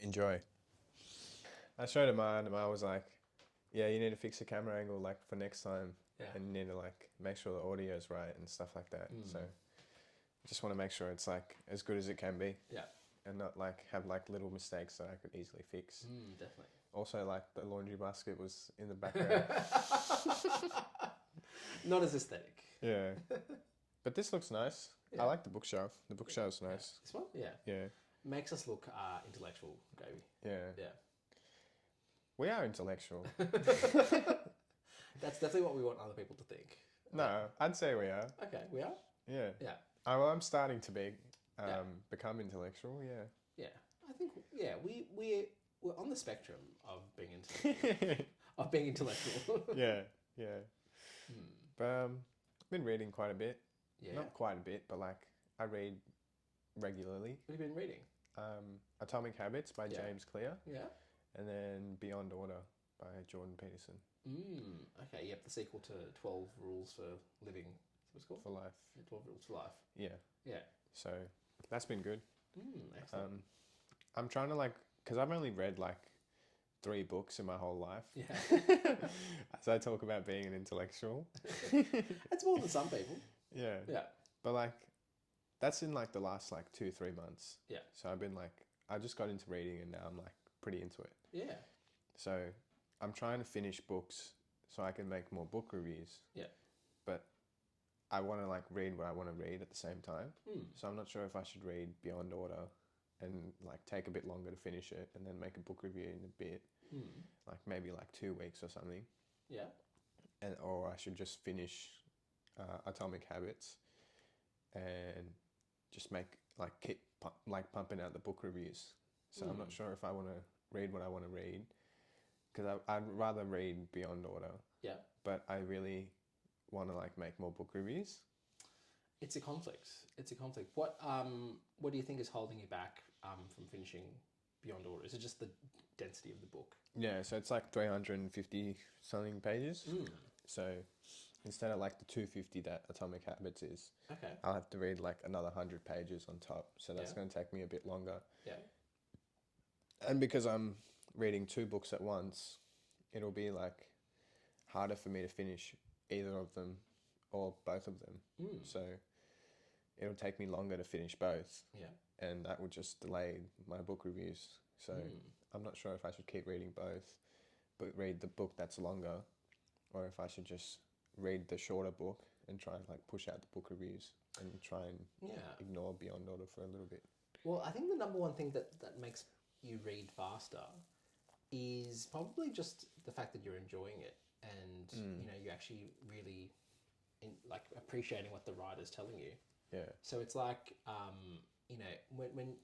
enjoy. I showed him mine, and I was like, "Yeah, you need to fix the camera angle like for next time, Yeah. and you need to like make sure the audio is right and stuff like that." So, just want to make sure it's like as good as it can be, Yeah. and not like have like little mistakes that I could easily fix. Definitely. Also, like the laundry basket was in the background. Not as aesthetic. Yeah, but this looks nice. Yeah. I like the bookshelf. The bookshelf's nice. This one? Yeah. Yeah, Makes us look intellectual, Gravy. yeah. Yeah. We are intellectual. That's definitely what we want other people to think. No, I'd say we are. Okay, we are? Yeah. Yeah. Well, I'm starting to be Yeah. become intellectual. Yeah. Yeah. I think, yeah, we're on the spectrum of being intellectual. Yeah. Yeah. But I've been reading quite a bit. Yeah. Not quite a bit, but like I read regularly. What have you been reading? Atomic Habits by Yeah. James Clear, Yeah. and then Beyond Order by Jordan Peterson. Okay, yep, the sequel to 12 Rules for Living. Is that what it's called? For life. Yeah, 12 Rules for Life. Yeah. Yeah. So that's been good. Excellent. I'm trying to like, because I've only read like 3 books in my whole life. Yeah. As I talk about being an intellectual. That's more than some people. Yeah. Yeah. But like, that's in like the last like 2-3 months. Yeah. So I've been like, I just got into reading and now I'm like pretty into it. Yeah. So I'm trying to finish books so I can make more book reviews. Yeah. But I want to like read what I want to read at the same time. So I'm not sure if I should read Beyond Order and like take a bit longer to finish it and then make a book review in a bit. Like maybe like 2 weeks or something. Yeah. Or I should just finish Atomic Habits and just keep pumping out the book reviews. So I'm not sure if I want to read what I want to read, because I'd rather read Beyond Order. Yeah. But I really want to like make more book reviews. It's a conflict. What do you think is holding you back from finishing Beyond Order? Is it just the density of the book? Yeah, so it's like 350 something pages. So instead of like the 250 that Atomic Habits is, Okay. I'll have to read like another 100 pages on top. So that's Yeah. going to take me a bit longer. Yeah. And because I'm reading 2 books at once, it'll be like harder for me to finish either of them or both of them. So it'll take me longer to finish both. Yeah. And that would just delay my book reviews. So I'm not sure if I should keep reading both, but read the book that's longer, or if I should just read the shorter book and try and like push out the book reviews and try and ignore Beyond Order for a little bit. Well, I think the number one thing that makes you read faster is probably just the fact that you're enjoying it and you're actually really like appreciating what the writer's telling you. Yeah. So it's like when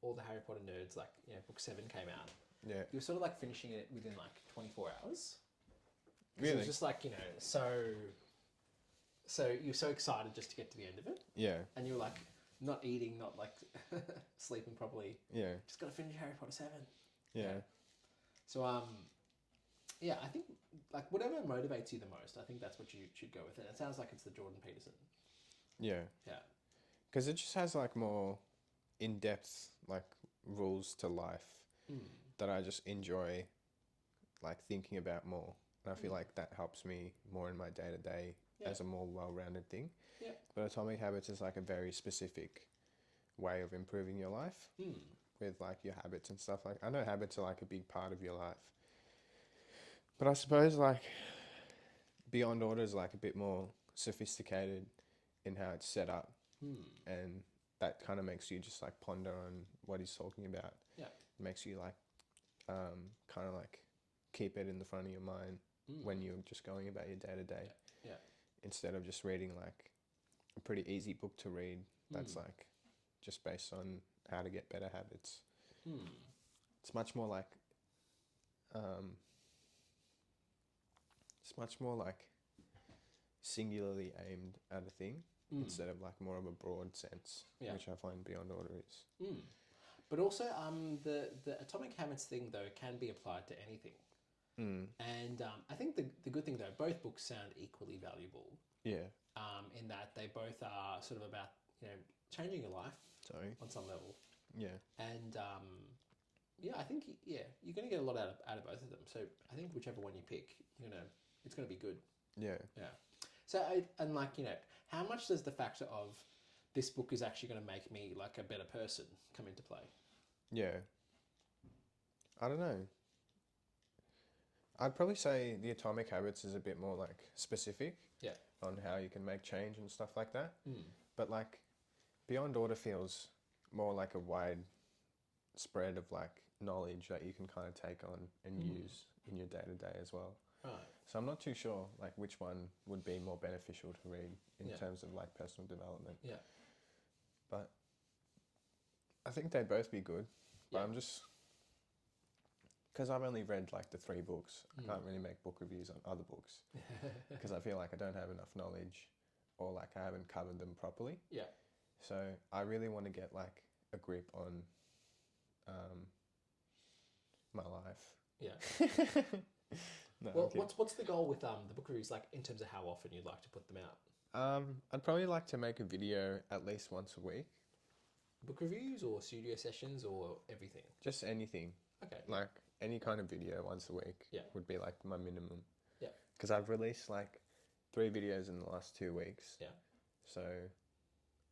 all the Harry Potter nerds, like book 7 came out, Yeah. you were sort of like finishing it within like 24 hours. 'Cause Really? it was just like so you're so excited just to get to the end of it, Yeah. and you're like not eating, not like sleeping properly. Yeah. Just got to finish Harry Potter 7. Yeah. So yeah, I think like whatever motivates you the most, I think that's what you should go with. And it sounds like it's the Jordan Peterson. Yeah. Yeah. Because it just has like more in-depth like rules to life that I just enjoy like thinking about more. And I feel like that helps me more in my day-to-day as a more well-rounded thing. Yeah. But Atomic Habits is like a very specific way of improving your life with like your habits and stuff. Like I know habits are like a big part of your life, but I suppose like Beyond Order is like a bit more sophisticated in how it's set up, and that kind of makes you just like ponder on what he's talking about. Yeah. It makes you like kind of like keep it in the front of your mind when you're just going about your day to day, Yeah. instead of just reading like a pretty easy book to read that's like just based on how to get better habits. It's much more like singularly aimed at a thing instead of like more of a broad sense, which I find Beyond Order is. But also, the Atomic Habits thing though can be applied to anything. And I think the good thing though, both books sound equally valuable. Yeah. In that they both are sort of about changing your life Sorry. on some level. Yeah. And Yeah, I think you're going to get a lot out of both of them. So I think whichever one you pick, it's going to be good. Yeah. Yeah. So how much does the factor of this book is actually going to make me like a better person come into play? Yeah. I don't know. I'd probably say the Atomic Habits is a bit more like specific Yeah. on how you can make change and stuff like that. Mm. But like Beyond Order feels more like a wide spread of like knowledge that you can kind of take on and use in your day to day as well. Right. So I'm not too sure like which one would be more beneficial to read in terms of like personal development. Yeah. But I think they'd both be good. But Yeah. I'm just because I've only read like the 3 books, I can't really make book reviews on other books because I feel like I don't have enough knowledge or like I haven't covered them properly. Yeah. So I really want to get like a grip on my life. Yeah. No, Well, I'm kidding. what's the goal with the book reviews, like in terms of how often you'd like to put them out? I'd probably like to make a video at least once a week. Book reviews or studio sessions or everything? Just anything. Okay. Like any kind of video once a week Yeah. would be like my minimum. Yeah. Because I've released like 3 videos in the last 2 weeks. Yeah. So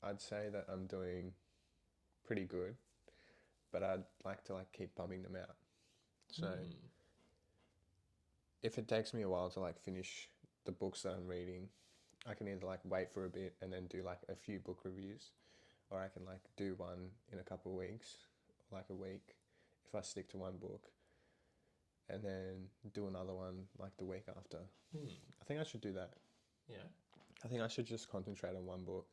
I'd say that I'm doing pretty good, but I'd like to like keep pumping them out. So if it takes me a while to like finish the books that I'm reading, I can either like wait for a bit and then do like a few book reviews, or I can like do one in a couple of weeks, like a week, if I stick to one book, and then do another one like the week after. I think I should do that. Yeah. I think I should just concentrate on one book,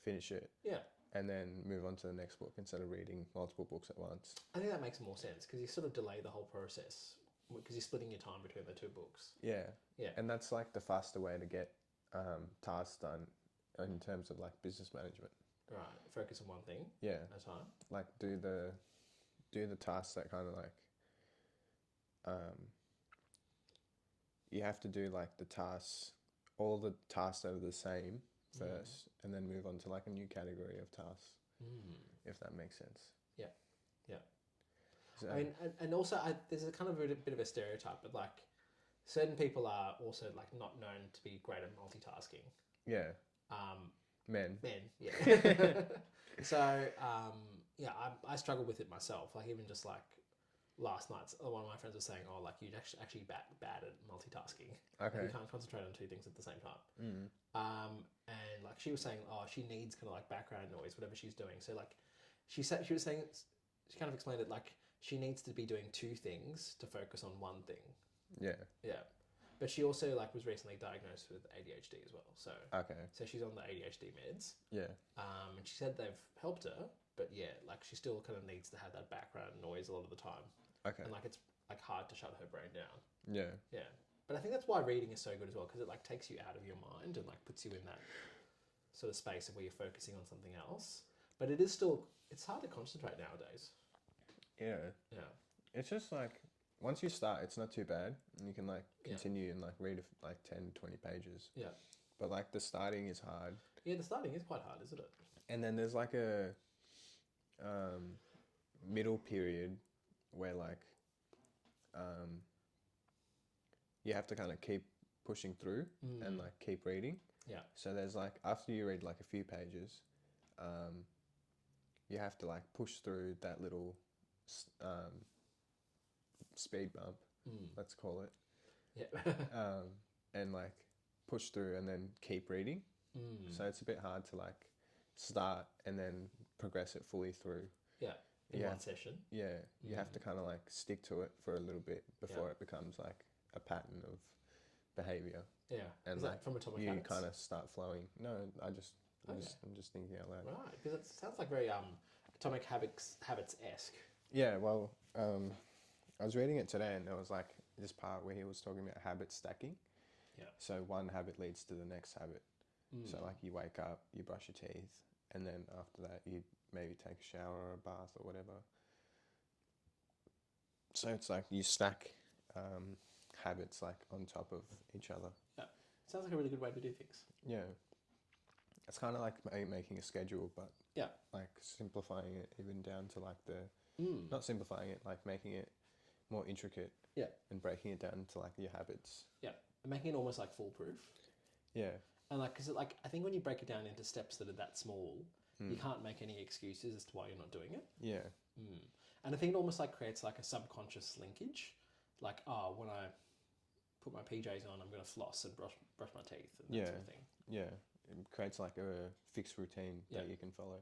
finish it, Yeah. and then move on to the next book instead of reading multiple books at once. I think that makes more sense because you sort of delay the whole process because you're splitting your time between the 2 books. Yeah. Yeah. And that's like the faster way to get tasks done in terms of like business management. Right. Focus on one thing Yeah. at a time. Like do the tasks that kind of like you have to do like the tasks, all the tasks that are the same first, and then move on to like a new category of tasks, if that makes sense. Yeah. Yeah. So, I mean, and also there's a kind of a bit of a stereotype, but like certain people are also like not known to be great at multitasking. yeah, men. Men, yeah. So, I struggle with it myself. Like even just like last night, one of my friends was saying, "Oh, like you're actually bad at multitasking. Like, Okay. you can't concentrate on 2 things at the same time." And like she was saying, oh, she needs kind of like background noise, whatever she's doing. So like she was saying, she kind of explained it like she needs to be doing 2 things to focus on one thing. Yeah. Yeah. But she also like was recently diagnosed with ADHD as well. So Okay. so she's on the ADHD meds. Yeah. And she said they've helped her, but yeah, like she still kind of needs to have that background noise a lot of the time. Okay. And like it's like hard to shut her brain down. Yeah. Yeah. But I think that's why reading is so good as well, because it like takes you out of your mind and like puts you in that sort of space of where you're focusing on something else. But it's hard to concentrate nowadays. Yeah. Yeah. It's just like once you start, it's not too bad, and you can like continue and like read like 10, 20 pages. Yeah. But like the starting is hard. Yeah, the starting is quite hard, isn't it? And then there's like a middle period where like you have to kind of keep pushing through and like keep reading. Yeah. So there's like after you read like a few pages, you have to like push through that little speed bump, let's call it. Yeah. And like push through and then keep reading. So it's a bit hard to like start and then progress it fully through. Yeah. In one session. Yeah, you have to kind of like stick to it for a little bit before it becomes like a pattern of behavior. Yeah. And is like that from Atomic you Habits? kind of start flowing. No, I'm just thinking out loud. Right, because it sounds like very Atomic Habits-esque. Yeah, well, I was reading it today and there was like this part where he was talking about habit stacking. Yeah. So one habit leads to the next habit. So like you wake up, you brush your teeth, and then after that you maybe take a shower or a bath or whatever. So it's like you stack habits like on top of each other. Yeah. Sounds like a really good way to do things. Yeah. It's kind of like making a schedule, but Yeah. like simplifying it even down to like the Not simplifying it, like making it more intricate Yeah. and breaking it down into like your habits. Yeah. And making it almost like foolproof. Yeah. And like, because like, I think when you break it down into steps that are that small, you can't make any excuses as to why you're not doing it. Yeah. And I think it almost like creates like a subconscious linkage. Like, oh, when I put my PJs on, I'm going to floss and brush my teeth and that sort of thing. Yeah. It creates like a fixed routine that you can follow.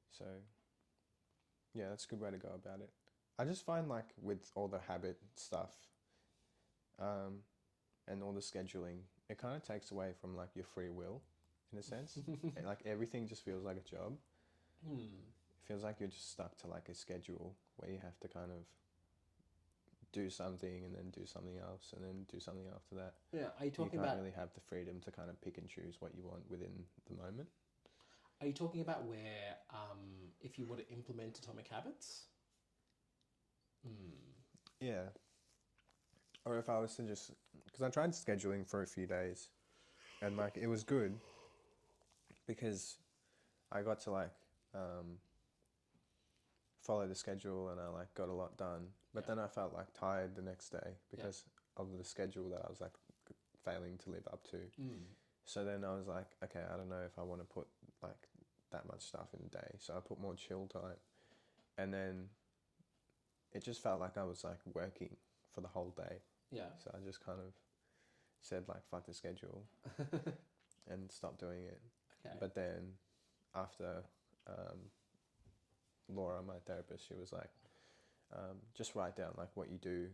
So, yeah, that's a good way to go about it. I just find like with all the habit stuff and all the scheduling, it kind of takes away from like your free will in a sense. And, like everything just feels like a job. It feels like you're just stuck to like a schedule where you have to kind of do something and then do something else and then do something after that. Yeah, are you talking you can't about really have the freedom to kind of pick and choose what you want within the moment. Are you talking about where if you were to implement Atomic Habits? Yeah. Or if I was to just, because I tried scheduling for a few days and like it was good because I got to like follow the schedule and I like got a lot done. But then I felt like tired the next day because of the schedule that I was like failing to live up to. So then I was like, okay, I don't know if I want to put like that much stuff in a day. So I put more chill time. And then it just felt like I was like working for the whole day. Yeah. So I just kind of said like, fuck the schedule and stopped doing it. Okay. But then after Laura, my therapist, she was like, just write down like what you do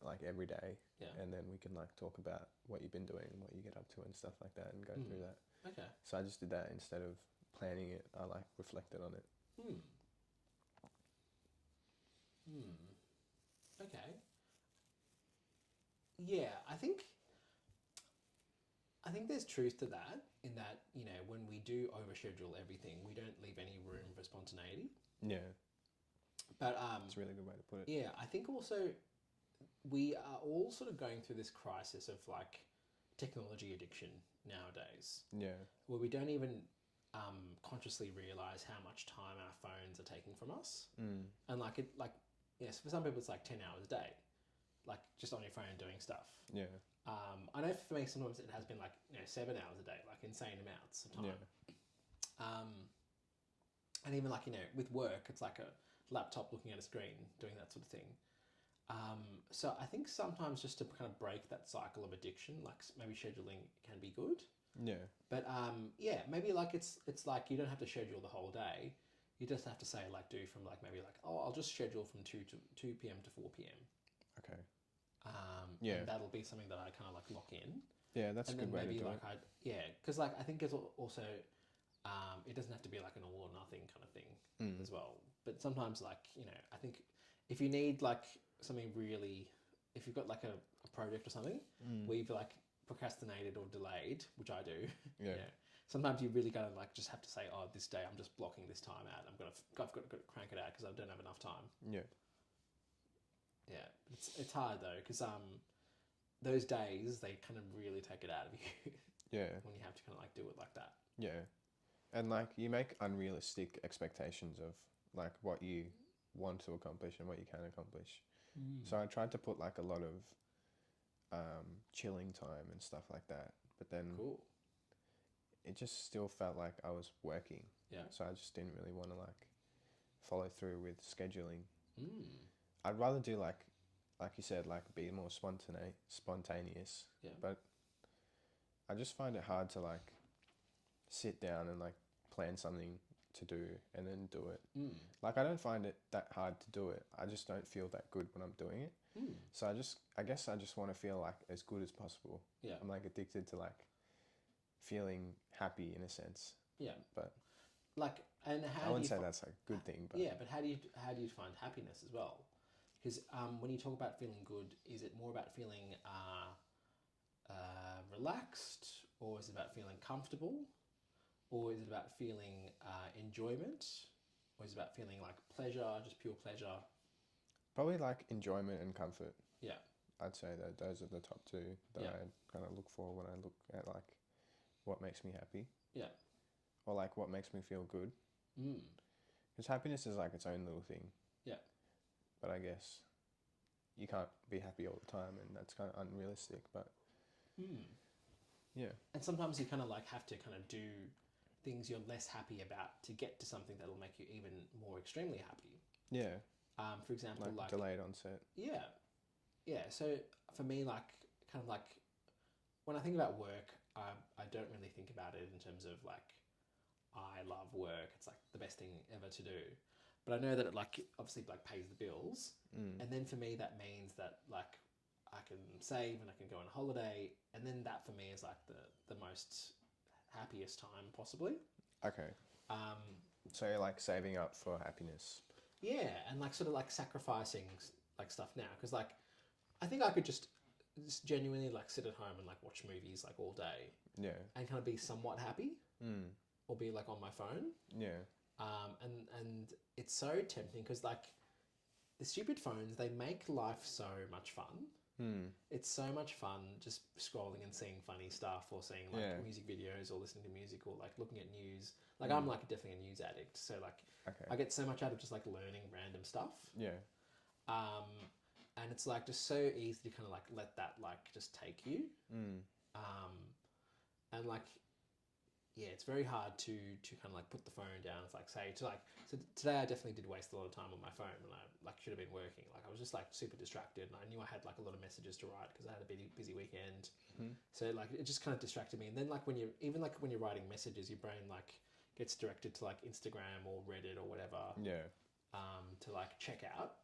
like every day. Yeah. And then we can like talk about what you've been doing and what you get up to and stuff like that and go through that. Okay. So I just did that instead of planning it. I like reflected on it. Okay. Yeah, I think there's truth to that in that, you know, when we do overschedule everything, we don't leave any room for spontaneity. Yeah. But It's a really good way to put it. yeah, I think also we are all sort of going through this crisis of like technology addiction nowadays, Yeah. where we don't even consciously realize how much time our phones are taking from us. And like it, like yes, for some people it's like 10 hours a day, like just on your phone doing stuff. Yeah. I know for me sometimes it has been like 7 hours a day, like insane amounts of time. Yeah. And even like with work, it's like a laptop looking at a screen doing that sort of thing. So I think sometimes just to kind of break that cycle of addiction, like maybe scheduling can be good. Yeah. But yeah, maybe like it's like you don't have to schedule the whole day. You just have to say like do from like maybe like, oh, I'll just schedule from 2 p.m. to 4 p.m. Okay. Yeah. And that'll be something that I kind of like lock in. Yeah, that's and a good way to do like it. because like I think it's also it doesn't have to be like an all or nothing kind of thing as well. But sometimes like I think if you need like something really, if you've got like a project or something where you've like procrastinated or delayed, which I do, Yeah. sometimes you really gotta like just have to say, oh, this day I'm just blocking this time out. I've got to crank it out because I don't have enough time. Yeah. Yeah, it's hard though because those days they kind of really take it out of you. Yeah. When you have to kind of like do it like that. Yeah. And like you make unrealistic expectations of like what you want to accomplish and what you can accomplish. So I tried to put like a lot of chilling time and stuff like that. But then Cool. it just still felt like I was working. Yeah. So I just didn't really want to like follow through with scheduling. I'd rather do like you said, like be more spontaneous. Yeah. But I just find it hard to like sit down and like plan something to do and then do it. Like I don't find it that hard to do it. I just don't feel that good when I'm doing it. So I guess I just want to feel like as good as possible. Yeah. I'm like addicted to like feeling happy in a sense. Yeah. But like, and how I wouldn't do you say that's a good thing. But yeah, but how do you find happiness as well? Because when you talk about feeling good, is it more about feeling relaxed, or is it about feeling comfortable, or is it about feeling enjoyment, or is it about feeling like pleasure, just pure pleasure? probably like enjoyment and comfort. Yeah. I'd say that those are the top two that I kind of look for when I look at like what makes me happy. Yeah. Or like what makes me feel good. Because happiness is like its own little thing. Yeah. but I guess you can't be happy all the time, and that's kind of unrealistic. But yeah, And sometimes you kind of like have to kind of do things you're less happy about to get to something that'll make you even more extremely happy. yeah, For example, like delayed onset. yeah, yeah. So for me, like kind of like when I think about work, I don't really think about it in terms of like I love work. It's like the best thing ever to do. But I know that it like obviously like pays the bills, and then for me that means that like I can save and I can go on holiday, and then that for me is like the most happiest time possibly. Okay, Um, so you're like saving up for happiness. yeah, and like sort of like sacrificing like stuff now because like I think I could just genuinely like sit at home and like watch movies like all day Yeah, and kind of be somewhat happy or be like on my phone. yeah, And it's so tempting because like the stupid phones, they make life so much fun. It's so much fun just scrolling and seeing funny stuff or seeing like Yeah. music videos or listening to music or like looking at news. Like I'm like definitely a news addict, so like Okay. I get so much out of just like learning random stuff. yeah, And it's like just so easy to kind of like let that like just take you. And like yeah, it's very hard to kind of like put the phone down. It's like say to like so today I definitely did waste a lot of time on my phone when I like should have been working. Like I was just like super distracted, and I knew I had like a lot of messages to write because I had a busy weekend. So like it just kind of distracted me. And then like when you even like when you're writing messages, your brain like gets directed to like Instagram or Reddit or whatever yeah, to like check out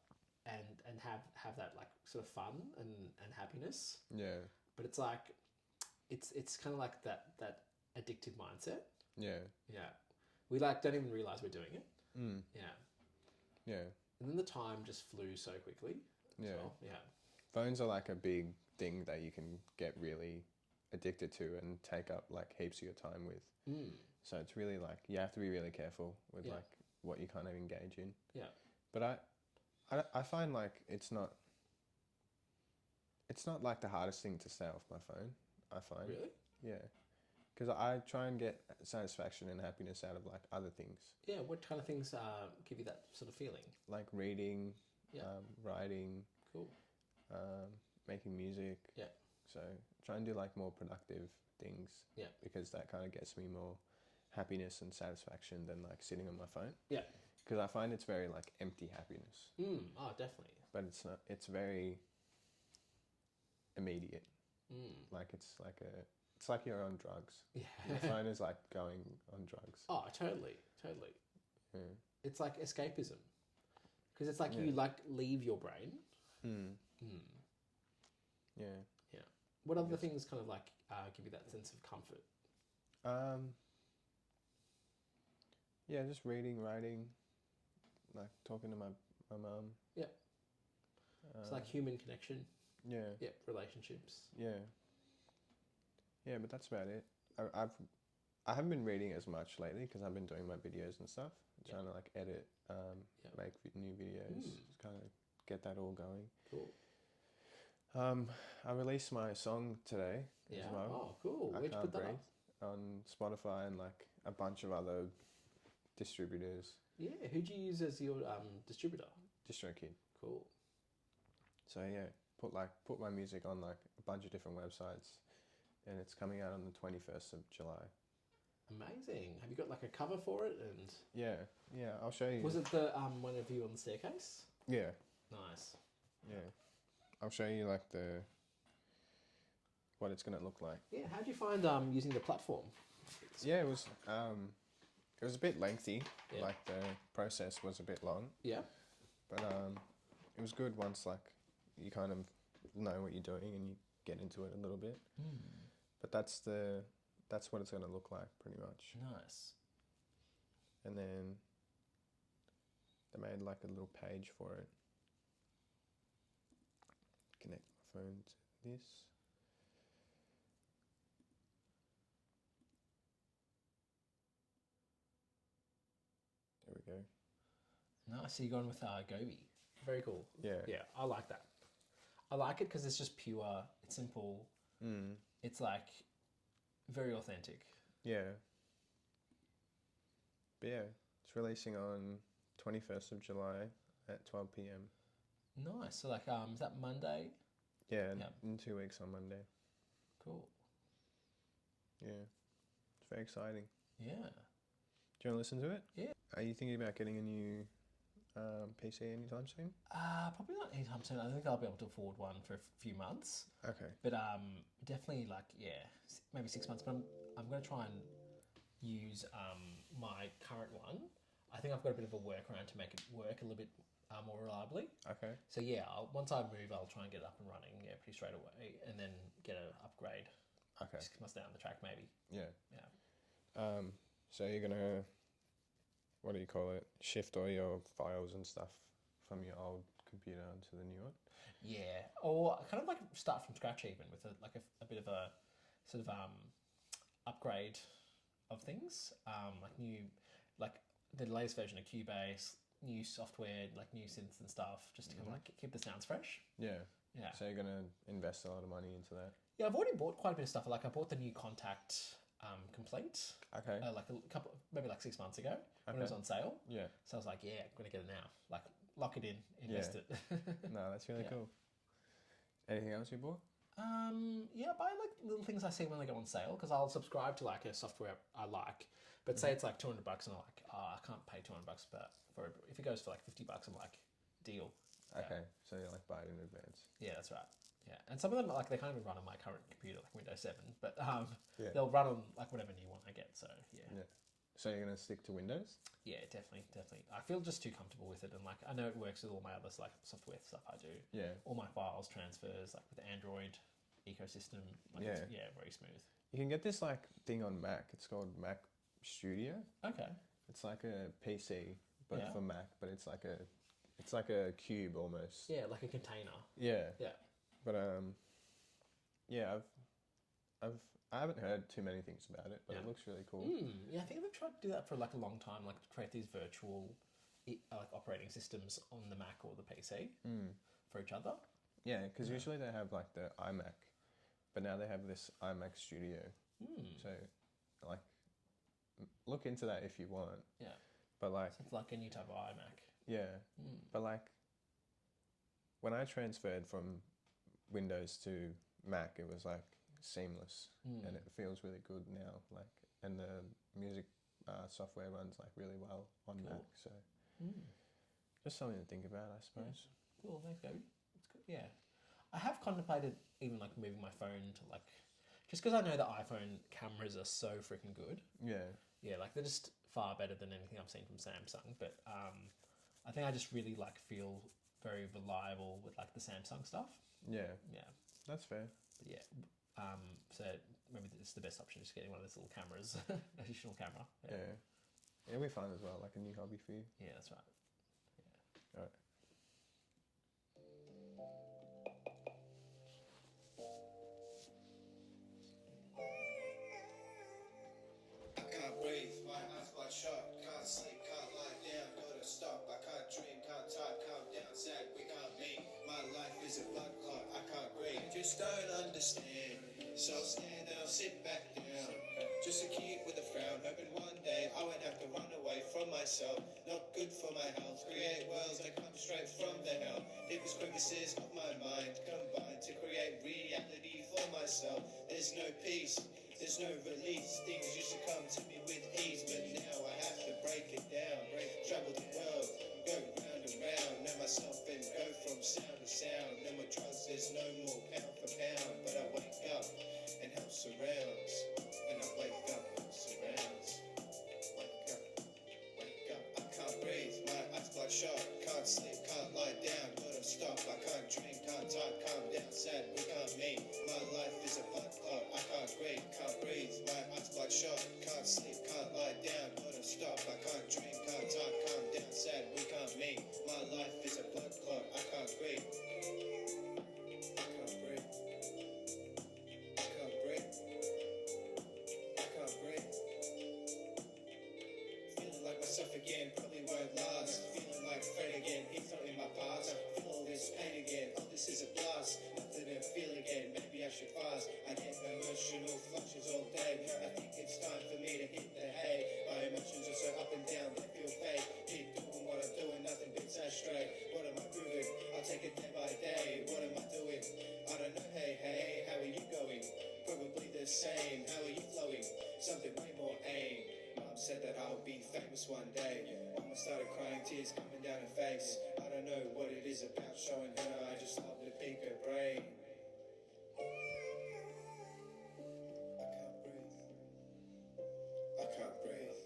and have that like sort of fun and happiness. yeah, But it's like it's kind of like that addictive mindset. yeah, Yeah. We like don't even realize we're doing it. Yeah. yeah, And then the time just flew so quickly. as yeah. well. Yeah. Phones are like a big thing that you can get really addicted to and take up like heaps of your time with. So it's really like you have to be really careful with Yeah. like what you kind of engage in. Yeah. But I find like it's not like the hardest thing to stay off my phone. I find. Really? Yeah. Because I try and get satisfaction and happiness out of like other things, Yeah. What kind of things give you that sort of feeling? like reading, Yeah. writing, Cool. making music. Yeah. So try and do like more productive things. Yeah. Because that kind of gets me more happiness and satisfaction than like sitting on my phone. Yeah. Because I find it's very like empty happiness, Oh, definitely. but it's not. It's very immediate. Mm. Like it's like you're on drugs. Yeah. Your phone is like going on drugs. Oh, totally. Totally. Yeah. It's like escapism. Because it's like Yeah. you like leave your brain. Yeah. Yeah. What other things kind of like give you that sense of comfort? Yeah, just reading, writing, like talking to my mum. Yeah. It's like human connection. Yeah. Yeah. Relationships. Yeah. Yeah, but that's about it. I haven't been reading as much lately because I've been doing my videos and stuff, trying to like edit, make new videos, just kind of get that all going. Cool. I released my song today Yeah. as well. Oh, cool. I Where'd you Can't put that Breathe up? on Spotify and like a bunch of other distributors. Yeah. Who'd you use as your distributor? DistroKid. Cool. So yeah, put my music on like a bunch of different websites, and it's coming out on the 21st of July. Amazing. Have you got like a cover for it? And Yeah, I'll show you. was it the one of you on the staircase? Yeah, Nice. yeah. I'll show you like what it's gonna look like. Yeah. How'd you find using the platform? Yeah, it was a bit lengthy. Yeah. Like the process was a bit long, Yeah. but it was good once like you kind of know what you're doing and you get into it a little bit. But that's what it's gonna look like pretty much. Nice. And then they made like a little page for it. Connect my phone to this. There we go. Nice. So you're going with Gobi. Very cool. Yeah. Yeah, I like that. I like it because it's just pure. It's simple. It's like very authentic. Yeah. But yeah, it's releasing on 21st of July at 12 p.m. Nice. So like, is that Monday? Yeah, Yeah. in 2 weeks on Monday. Cool. Yeah, it's very exciting. Yeah. Do you want to listen to it? Yeah. Are you thinking about getting a new PC anytime soon? Probably not anytime soon. I think I'll be able to afford one for a few months. Okay. But definitely like maybe 6 months. But I'm going to try and use my current one. I think I've got a bit of a workaround to make it work a little bit more reliably. Okay. So yeah, once I move, I'll try and get it up and running pretty straight away, and then get an upgrade Okay. 6 months down the track maybe. Yeah. Yeah. So you're gonna, what do you call it? Shift all your files and stuff from your old computer onto the new one. Yeah, or kind of like start from scratch even with a bit of a sort of upgrade of things, like the latest version of Cubase, new software, like new synths and stuff, just to kind of like keep the sounds fresh. Yeah. Yeah. So you're gonna invest a lot of money into that. Yeah, I've already bought quite a bit of stuff. Like I bought the new Contact Complete, Okay. like a couple, maybe like 6 months ago when it was Okay. on sale. Yeah. So I was like, yeah, I'm gonna get it now. Like lock it in, invest it. No, that's really Yeah. cool. Anything else you bought? Yeah, buy like little things I see when they go on sale because I'll subscribe to like a software I like, but say it's like $200 and I'm like, oh, I can't pay $200, but if it goes for like $50, I'm like, deal. Yeah. Okay. So you like buy it in advance. Yeah, that's right. Yeah, and some of them like they can't even run on my current computer, like Windows 7, but Yeah. they'll run on like whatever new one I get. So yeah. Yeah. So you're gonna stick to Windows? Yeah, definitely. I feel just too comfortable with it, and like I know it works with all my other like software stuff I do. Yeah. All my files transfers like with the Android ecosystem. Like Yeah. yeah, very smooth. You can get this like thing on Mac. It's called Mac Studio. Okay. It's like a PC, but Yeah. for Mac. But it's like a cube almost. Yeah, like a container. Yeah. Yeah. But yeah, I haven't heard too many things about it, but it Yeah. looks really cool. Yeah, I think we've tried to do that for like a long time, like to create these virtual like operating systems on the Mac or the PC for each other. Yeah, because usually they have like the iMac, but now they have this iMac Studio. So, like, look into that if you want. Yeah. But like, So it's like a new type of iMac. yeah, but like, when I transferred from Windows to Mac, it was like seamless, and it feels really good now. Like, and the music software runs like really well on Mac. So, just something to think about, I suppose. Cool, thanks, Gabby. It's good. Yeah, I have contemplated even like moving my phone to like, just because I know the iPhone cameras are so freaking good. Yeah, Yeah, like they're just far better than anything I've seen from Samsung. But I think I just really like feel very reliable with like the Samsung stuff. yeah, Yeah, that's fair. but yeah. So maybe it's the best option, just getting one of those little cameras, additional camera. Yeah, it'll be fun as well, like a new hobby for you. Yeah, that's right. All right. I can't breathe, my eyes bloodshot, can't sleep, can't lie down, gotta stop, I can't dream, can't type, calm down, sad, we can't meet, my life is a blood clot, I can't breathe, just don't understand, so I'll stand and I'll sit back down, just a kid with a frown, hoping one day I won't have to run away from myself, not good for my health, create worlds that come straight from the hell, deepest crevices of my mind, combine to create reality for myself, there's no peace. There's no release, things used to come to me with ease, but now I have to break it down, travel the world, go round and round, know myself and go from sound to sound, no more drugs, there's no more pound for pound, but I wake up and help surrounds, and I wake up, help surrounds, wake up, I can't breathe, my eyes bloodshot, can't sleep, can't lie down, gotta stop, I can't drink, can't type, calm down, sad, we can't meet, my life is a blood clot, I can't breathe, my eyes bloodshot, can't sleep, can't lie down, gotta stop, I can't drink, can't type, calm down, sad, we can't meet, my life is a blood clot, I can't breathe, I can't breathe, I can't breathe, I can't breathe. Feeling like myself again, probably won't last. Feeling like Fred again, he's not in my past. Feel all this pain again, oh this is a blast. Nothing to feel again, maybe I should fast. I get emotional flushes all day. I think it's time for me to hit the hay. My emotions are so up and down, they feel fake. Keep doing what I'm doing, nothing beats that straight. What am I proving? I'll take a insane. How are you flowing? Something way more aim. Mom said that I'll be famous one day. Mama started crying, tears coming down her face. I don't know what it is about showing her. I just love to pick her brain. I can't breathe.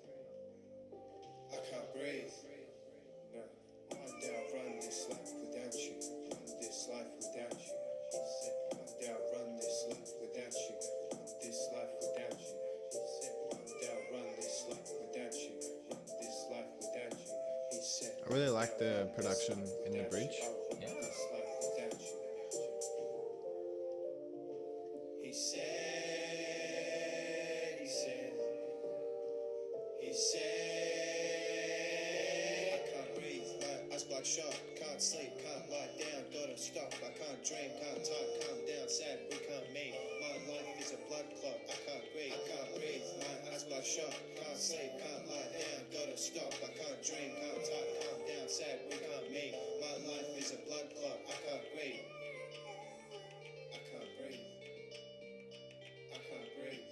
I can't breathe. No. One day I'll run this life without you. Run this life without you. He said, one day I'll run this life without you. Run this life without you. He said, one day I'll run this life without you. Run this life without you. He said, I really like the production in the bridge. I'll run this life without you. He said, I can't breathe, my eyes bloodshot, can't sleep, can't lie down, gotta stop, I can't dream, can't type, calm down, sad, we can't meet, my life is a blood clot, I can't breathe, my eyes bloodshot, can't sleep, can't lie down, gotta stop, I can't dream, can't type, calm down, sad, we can't meet, my life is a blood clot, I can't breathe, I can't breathe, I can't breathe,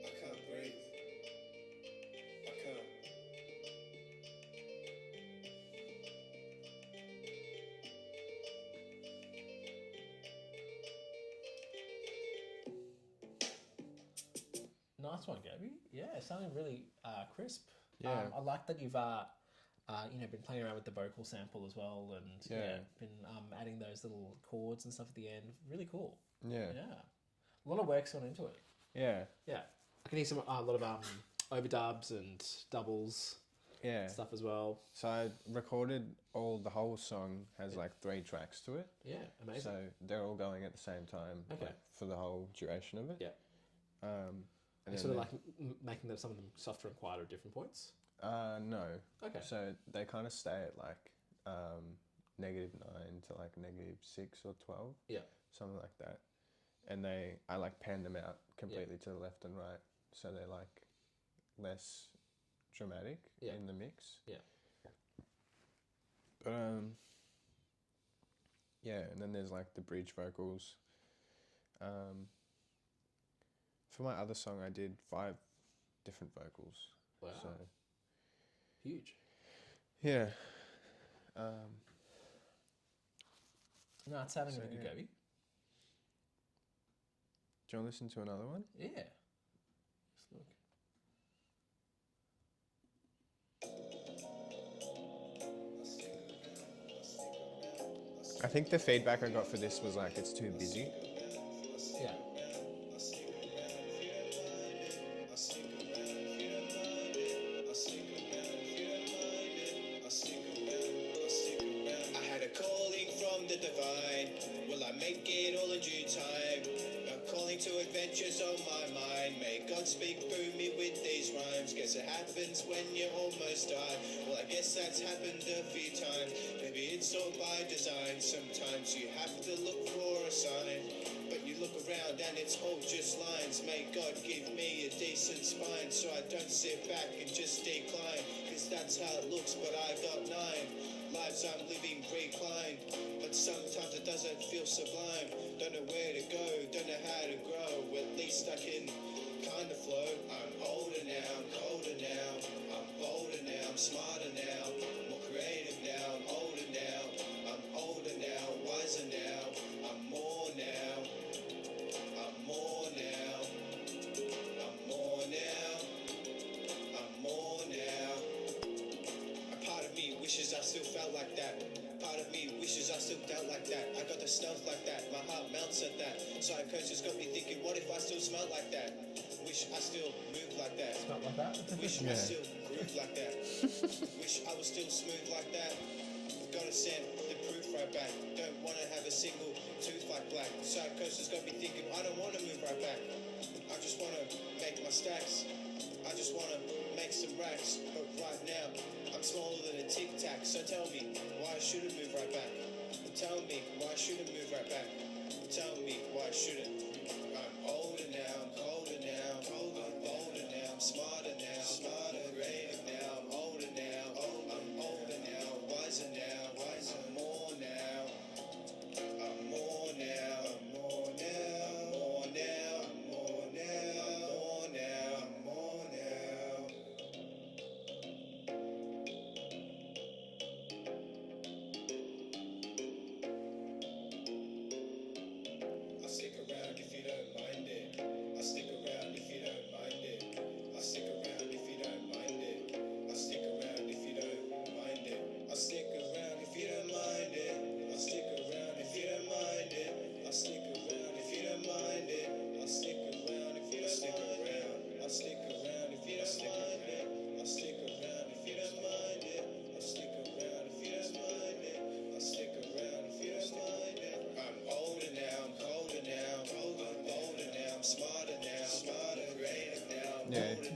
I can't breathe. I can't. Nice one, Gabby. Yeah, sounding really crisp. Yeah. I like that you've been playing around with the vocal sample as well, and been adding those little chords and stuff at the end. Really cool. Yeah. Yeah, a lot of work's gone into it. Yeah. Yeah, I can hear a lot of overdubs and doubles Yeah. stuff as well. So I recorded the whole song has like 3 tracks to it. Yeah, amazing. So they're all going at the same time, Okay. like, for the whole duration of it. Yeah. And Sort of then like making some of them softer and quieter at different points. no. Okay. So they kind of stay at like -9 to like -6 or 12. Yeah. Something like that. And I like pan them out completely to the left and right, so they're like less dramatic Yeah. in the mix. Yeah. But yeah, and then there's like the bridge vocals. For my other song, I did 5 different vocals. Wow. So Huge. yeah. No, it's sounding So, really good, yeah. Gabby. Do you want to listen to another one? Yeah. Just look. I think the feedback I got for this was like it's too busy. Yeah. I had a calling from the divine. Will I make it all in due time? A calling to adventures on my mind. May God speak through me with these rhymes. Guess it happens when you almost die. Well, I guess that's happened a few times. Maybe it's all by design. Sometimes you have to look for a sign. But you look around and it's all just lines. May God give me a decent spine so I don't sit back and just decline. Cause that's how it looks, but I got 9 lives I'm living reclined. But sometimes it doesn't feel sublime. Don't know where to go, don't know how to grow. At least I can kinda flow. I'm older now, I'm colder now. I'm bolder now, I'm smarter now. More creative now, I'm older now. I'm older now, wiser now. I'm more now. I'm more now. I'm more now. I'm more now. A part of me wishes I still felt like that. Part of me wishes I still dealt like that. I got the stealth like that. My heart melts at that. Psychosis got me thinking, what if I still smelled like that? Wish I still moved like that. Not like that. Wish I still grooved like that. Wish I was still smooth like that. Gotta send the proof right back. Don't wanna have a single tooth like black. Psychosis got me thinking, I don't wanna move right back. I just wanna make my stacks. I just wanna make some racks. But right now, I'm smaller than a tic tac. So tell me why I shouldn't move right back. Tell me why I shouldn't move right back. Tell me why I shouldn't. I'm older now, I'm colder now. I'm bolder now, I'm smarter now. Smarter, creative now. I'm older now. I'm older now, wiser now. I'm more now. I'm more now. I'm more now. I'm more now. I'm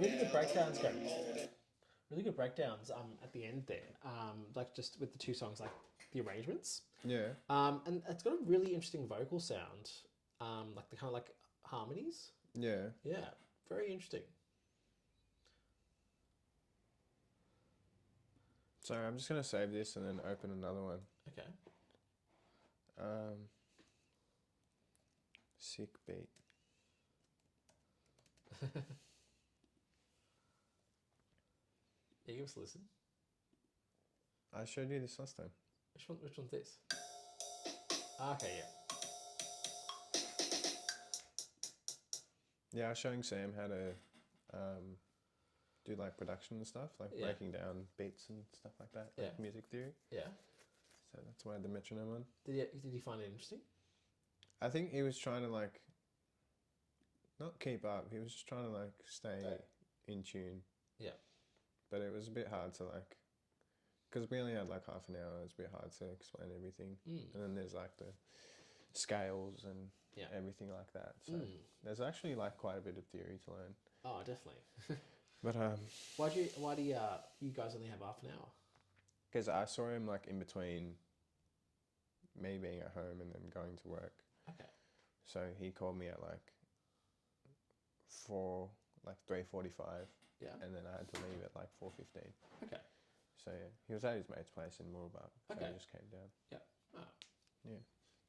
really good breakdowns going. Really good breakdowns at the end there. Like just with the two songs, like the arrangements. Yeah. And it's got a really interesting vocal sound. Like the kind of like harmonies. Yeah. Yeah, very interesting. Sorry, I'm just gonna save this and then open another one. Okay. Sick beat. Yeah, give us a listen. I showed you this last time. Which one's this? Okay, yeah. Yeah, I was showing Sam how to do like production and stuff, like Yeah. breaking down beats and stuff like that, like Yeah. music theory. Yeah. So that's why I had the metronome on. Did you find it interesting? I think he was trying to like not keep up. He was just trying to like stay in tune. Yeah. But it was a bit hard to like, because we only had like half an hour. It's a bit hard to explain everything. And then there's like the scales and Yeah. everything like that. So there's actually like quite a bit of theory to learn. Oh, definitely. But Why do you guys only have half an hour? because I saw him like in between me being at home and then going to work. Okay. So he called me at like 3:45. Yeah. And then I had to leave at like 4:15. Okay. So yeah, he was at his mate's place in Moorabah. So Okay. he just came down. Yeah. Oh. Yeah.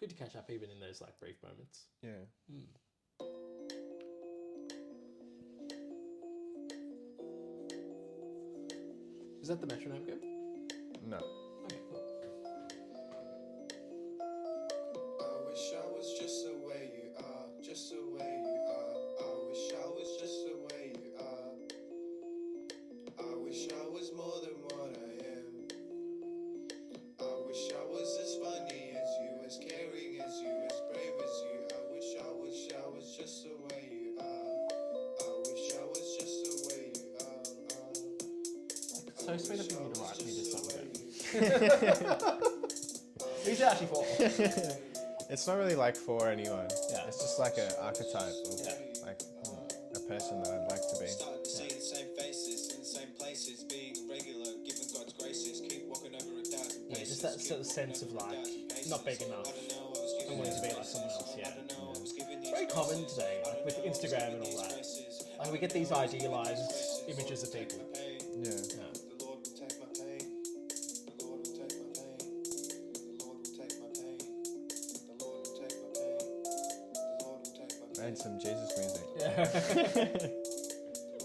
Good to catch up even in those like brief moments. Yeah. Is that the metronome good? No. Okay, cool. I wish I was just the way you are, just the way you are. I wish I was just the way you are. I wish I was more than what I am. I wish I was as funny as you, as caring as you, as brave as you. I wish I was just the way you are. I wish I was just the way you are. So sweet of you to write me this song. Who's it actually for? It's not really like for anyone. Yeah. It's just like an archetype of Yeah. like a person that I'd like to be. Starting to see the same faces in the same places, being regular, giving God's graces, keep walking over 1,000 Yeah, paces. just that sort of sense of like not big enough. I wanting to be like someone else. Yeah. It's very common today, like with Instagram and all that. Like we get these idealized images of people. Yeah. Yeah. The Lord will take my pain. The Lord will take my pain. The Lord will take my pain. The Lord will take my pain. The Lord will take my pain. And some Jesus music. Yeah.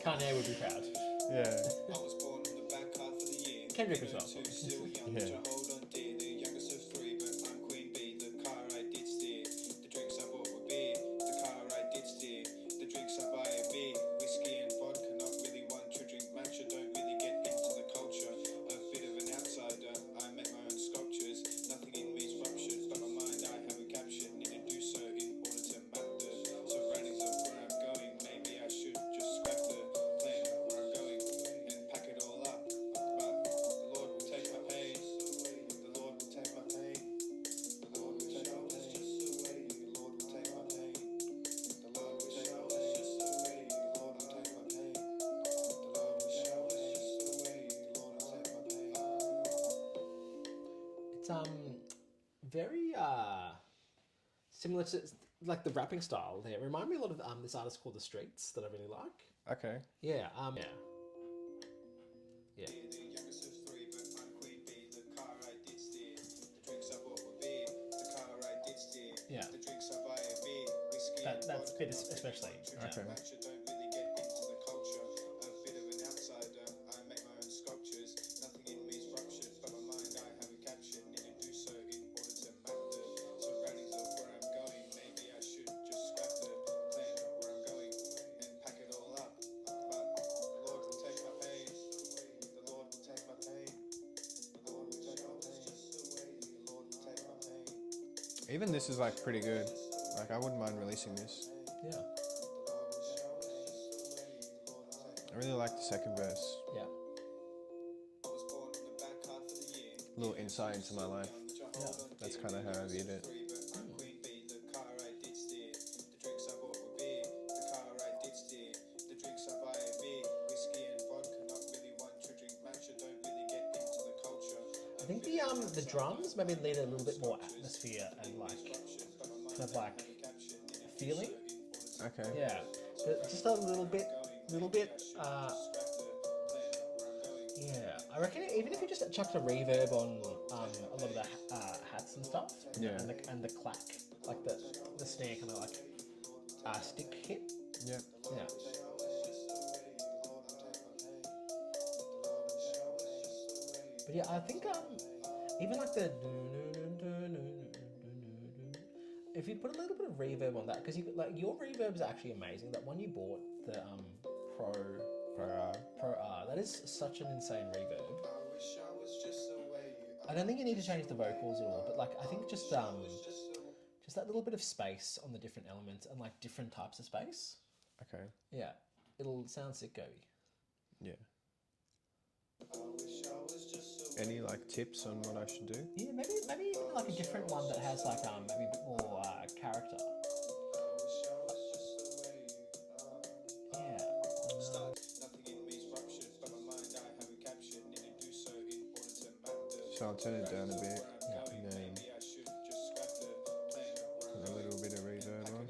Kanye would be proud. Yeah. I was born on the back half of the year. Kendrick as well. Still young, Yeah. but I hold on dear. The youngest of three, but I'm Queen Bee. The car I did steer. The drinks I bought were beer. The car I did steer. The drinks I buy are beer. Whiskey and vodka, not really one to drink matcha. Don't really get into the culture. A bit of an outsider. I make my own sculptures. Nothing in me's ruptured. But my mind I haven't captured. Need to do so in order to map the surroundings of where I'm going. Maybe I should just scrap the plan of where I'm going and pack it all up. But the Lord will take my pain. The Lord will take my pain. The Lord will take my pain. The Lord will take my pain. The Lord will take my pain. The Lord will take my pain. The Lord will take my pain. The Lord will take my pain. It's very similar to like the rapping style there. Remind me a lot of this artist called The Streets that I really like. Okay. Yeah. Yeah. Yeah. The youngest of three, but I'm Queen Bee. The car I did steer. The drinks I bought were beer. The car I did steer. Yeah. The drinks I buy are beer. Whiskey That and that's vodka, bit not especially. really Yeah. Okay. matcha, don't really get into the culture. A bit of an outsider. I make my own sculptures. Nothing in me's ruptured, but my mind I haven't captured. Need to do so in order to map the surroundings of where I'm going. Maybe I should just scrap the plan of where I'm going and pack it all up. But the Lord will take my pain. The Lord will take my pain. The Lord will take my pain. The Lord will take my pain. Even this is like pretty good. Like I wouldn't mind releasing this. Yeah. I really like the second verse. Yeah. I was born on the back half of the year. A little insight into my life. Yeah. That's kind of how I viewed it. I'm Queen Bee, the car I did steer. The drinks I bought were beer. The car I did steer. The drinks I buy are beer. think the drums maybe need a little bit more atmosphere and like kind of like feeling. Okay. Yeah, but just a little bit. Yeah, I reckon even if you just chucked a reverb on a lot of the hats and stuff, Yeah. and the clack, like the snare kind of like stick hit. Yeah. Yeah. But yeah, I think even like the if you put a little bit of reverb on that, because you like your reverb is actually amazing. That one you bought, the Pro R, that is such an insane reverb. I don't think you need to change the vocals at all, but like I think just that little bit of space on the different elements and like different types of space. Okay. Yeah, it'll sound sick, Goby. Yeah. Any like tips on what I should do? Yeah, maybe even like a different one that has like maybe a bit more character. Yeah. So I'll turn it down a bit. Yeah. And then put a little bit of reverb on.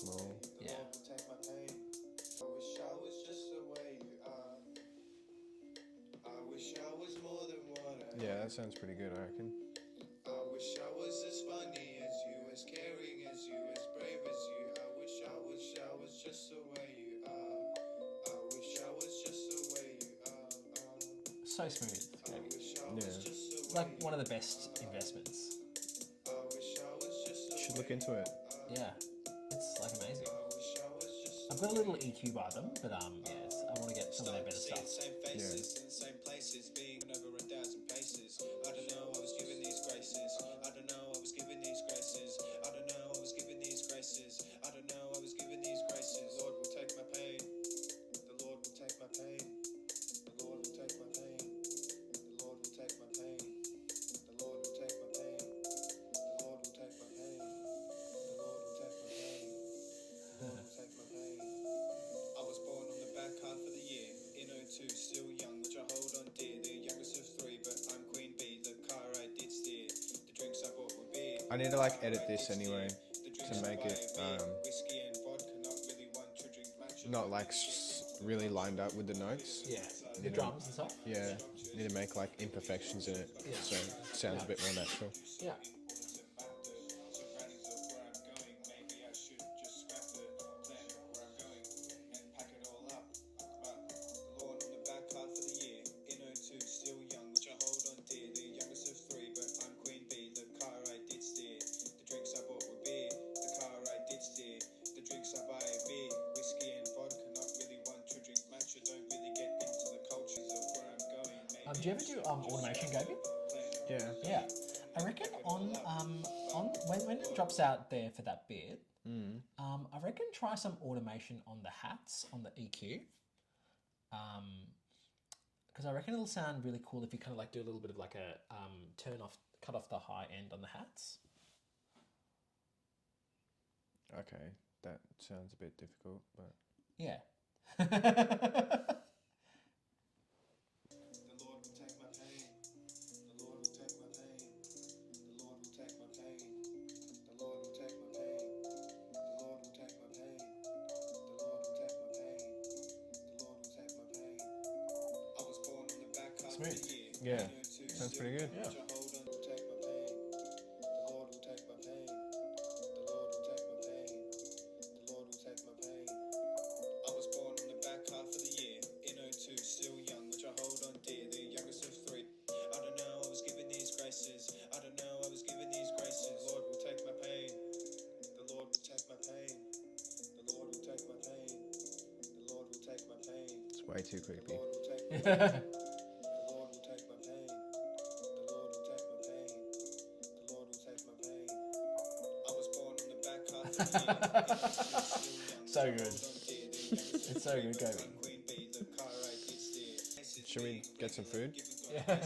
Small. Yeah. Yeah, that sounds pretty good, I reckon. I wish I was as funny as you, as caring as you, as brave as you. I wish I was just the way you are. I wish I was just the way you are. So smooth, Goby. Yeah. It's like one of the best investments. Should look into it. Yeah, it's like amazing. I've got a little EQ by them, but yeah, I want to get some of their better stuff. Same faces in the same places, being over 1,000 paces. I don't know, I was given these graces. I don't know, I was given these graces. I don't know, I was given these graces. I don't know, I was given these graces. Lord will take my pain. The Lord will take my pain. The Lord will take my pain. The Lord will take my pain. The Lord will take my pain. The Lord will take my pain. The Lord will take my pain. The Lord will take my pain. I was born on the back half of the year, in '02, still young, which I hold on dear. The youngest of three, but I'm Queen Bee. The car I did steer, the drinks I bought were beer. I need to like edit this anyway to make it Whiskey and vodka, not really one to drink match. not like really lined up with the notes. Yeah, the drums and stuff. Yeah, need to make like imperfections in it, Yeah. so it sounds a bit more natural. Yeah. Maybe I should just scrap the plan where I'm going and pack it all up. But the Lord on the back half of the year, in '02, still young, which I hold on dear. The youngest of three, but I'm Queen Bee. The car I did steer, the drinks I bought were beer. The car I did steer, the drinks I buy are beer. Whiskey and vodka, not really one to drink match. I don't really get into the cultures of where I'm going. Do you ever do automation, Goby? Yeah. Yeah. I reckon on when it drops out there for that bit, I reckon try some automation on the hats on the EQ. Because I reckon it'll sound really cool if you kind of like do a little bit of like a cut off the high end on the hats. Okay, that sounds a bit difficult, but Yeah. The Lord will take my pain. The Lord will take my pain. The Lord will take my pain. The Lord will take my pain. The Lord will take my pain. The Lord will take my pain. The Lord will take my pain. I was born on the back half of Smooth. the year. yeah, sounds pretty good. Yeah. Which I hold on to take my pain. The Lord will take my pain. The Lord will take my pain. The Lord will take my pain. I was born on the back half of the year, in '02, still young, which I hold on dear, the youngest of three. I don't know, I was given these graces. I don't know, I was given these graces. The Lord will take my pain. The Lord will take my pain. The Lord will take my pain. The Lord will take my pain. It's way too The creepy. Lord will take my pain. The Lord will take my pain. The Lord will take my pain. The Lord will take my pain. I was born on the back half of the year, in '02, still young, So which I good. hold on dear, the youngest of It's so three, good, but Goby. I'm Queen Bee. The car I did steer. Should we get some food? Yeah.